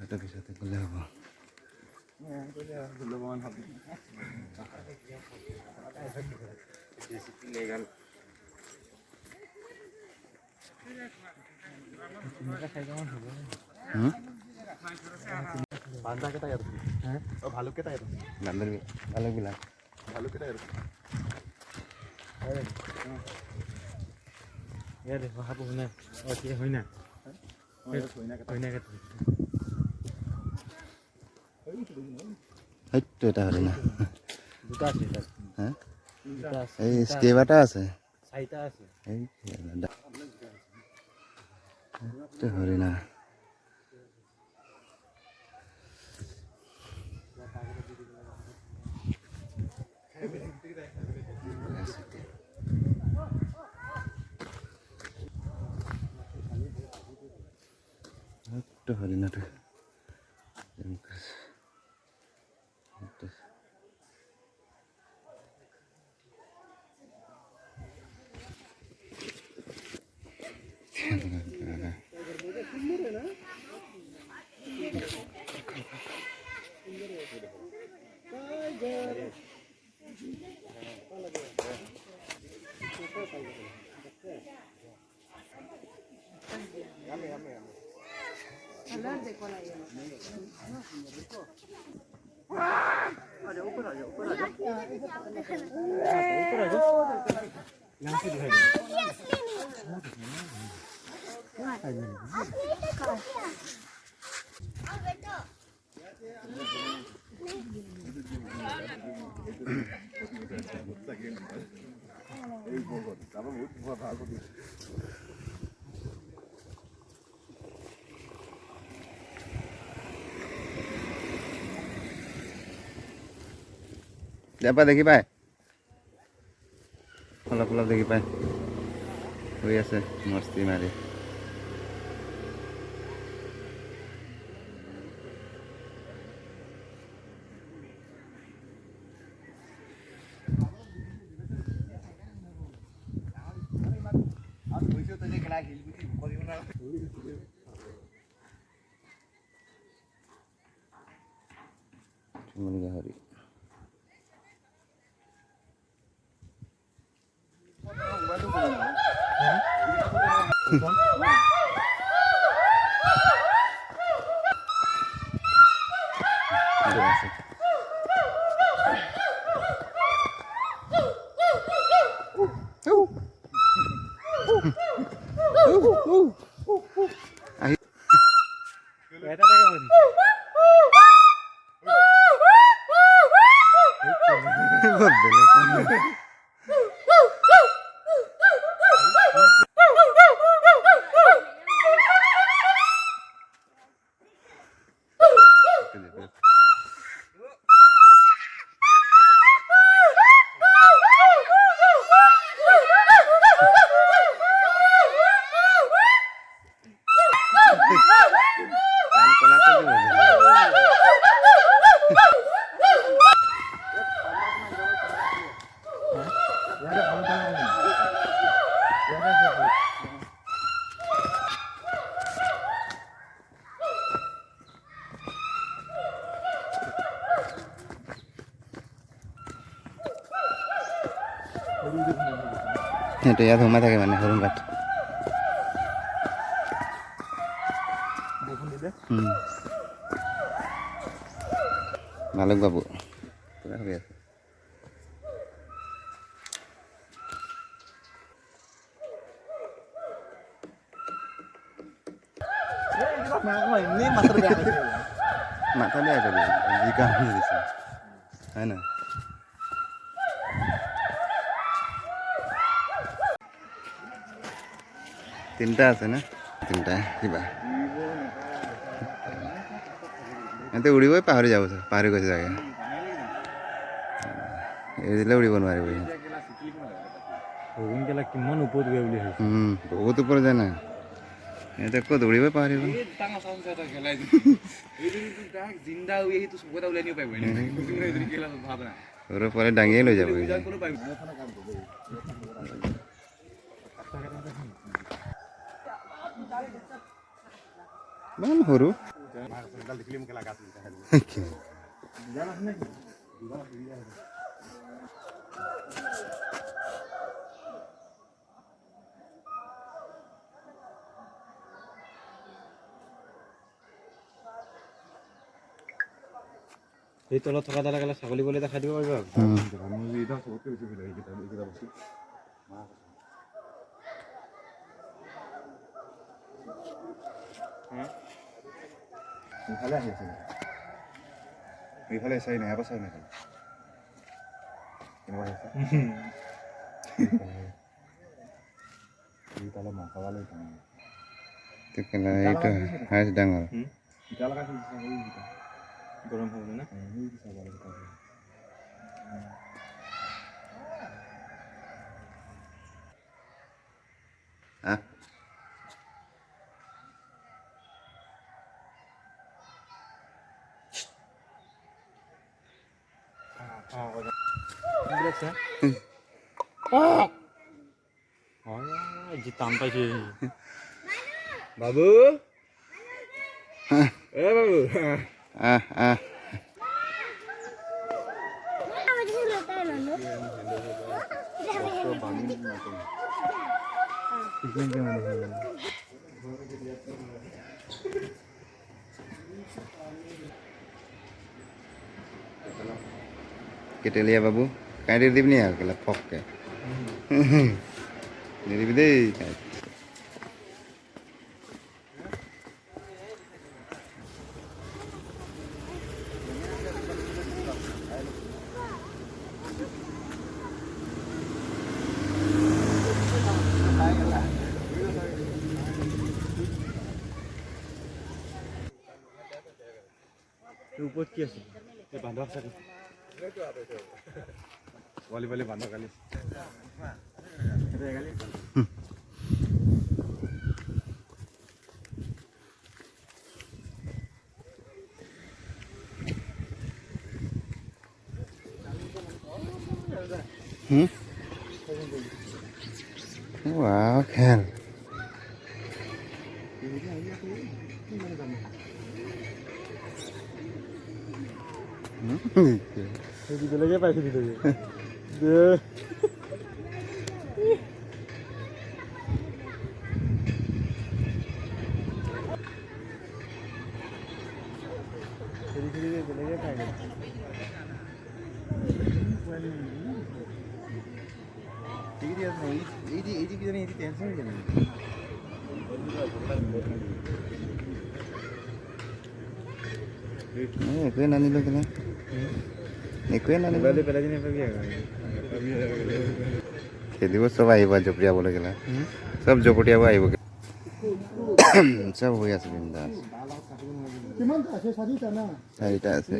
এটা পিছতে গ'লে হ'ব। বান্দা কেইটা ইয়াত আছে? ভালুক কেইটা ইয়াত আছে? ভালুকবিলাক ভালুক কেইটা ইয়াত আছে? ইয়াতে ভাষা পঢ়ো নাই কি হয় না সেইটো এটা হৰিণা। দুটা আছে তাত। হা দুটা আছে। এই কেইবাটা আছে। চাৰিটা আছে। এই হৰিণা হৰিণাটো ইয়াৰ পৰা দেখি পায়, অলপ অলপ দেখি পায় হৈ আছে মস্তি মাৰি। গাহৰি সেইটো ইয়াত সোমাই থাকে মানে সৰু গাঁত। ভালুক বাবু পুৰা হৈ আছে। মাথা বেয়া কৰি যি কাম কৰিছে হয় না। তিনিটা আছে না, তিনিটা কিবা সিহঁতে উৰিবই পাহৰি যাব, পাহৰি গৈছে চাগে, এৰি দিলে উৰিব নোৱাৰিব। কিমান ওপৰত গৈ বুলি ভাবিছে। বহুত ওপৰত যায় না, সিহঁতে ক'ত উৰিবই পাহৰিব। সৰুৰ পৰা দাঙিয়ে লৈ যাব। ইমান সৰু এডাল দেখিলে মোক লাগা আছিল এই তলত থকা দাদা গেলা ছাগলী বলে দেখাই দিব পাৰিবা এইটা চবতকে বেছি ভাল লাগে এইকেইটা বস্তু এইফালে আহি আছে এইফালে চাই নাই এবাৰ চাই নাই কেনেকুৱা হৈছে এইফালে মাছালে এইটো হাইছ ডাঙৰ ইটা লগা গৰম হ'ব না যি টান পাইছে বাবু এ বাবু কেটেলিয়া বাবু কাঁইটি দিবি আৰু কেলা ফককে নিদিবি দেই ওপৰত কি আছে বান্ধক চাগে পোৱালি পোৱালি বান্ধক কালি wow খেল দিলেগে পাইছে দিলেগে একোৱে নানিলো কেনে একোৱে নানিলো খেলিব চব আহিব জপিয়াবলৈ গেলা চব জপটিয়াব আহিব চব হৈ আছে বিন্দাছ চাৰিটা আছে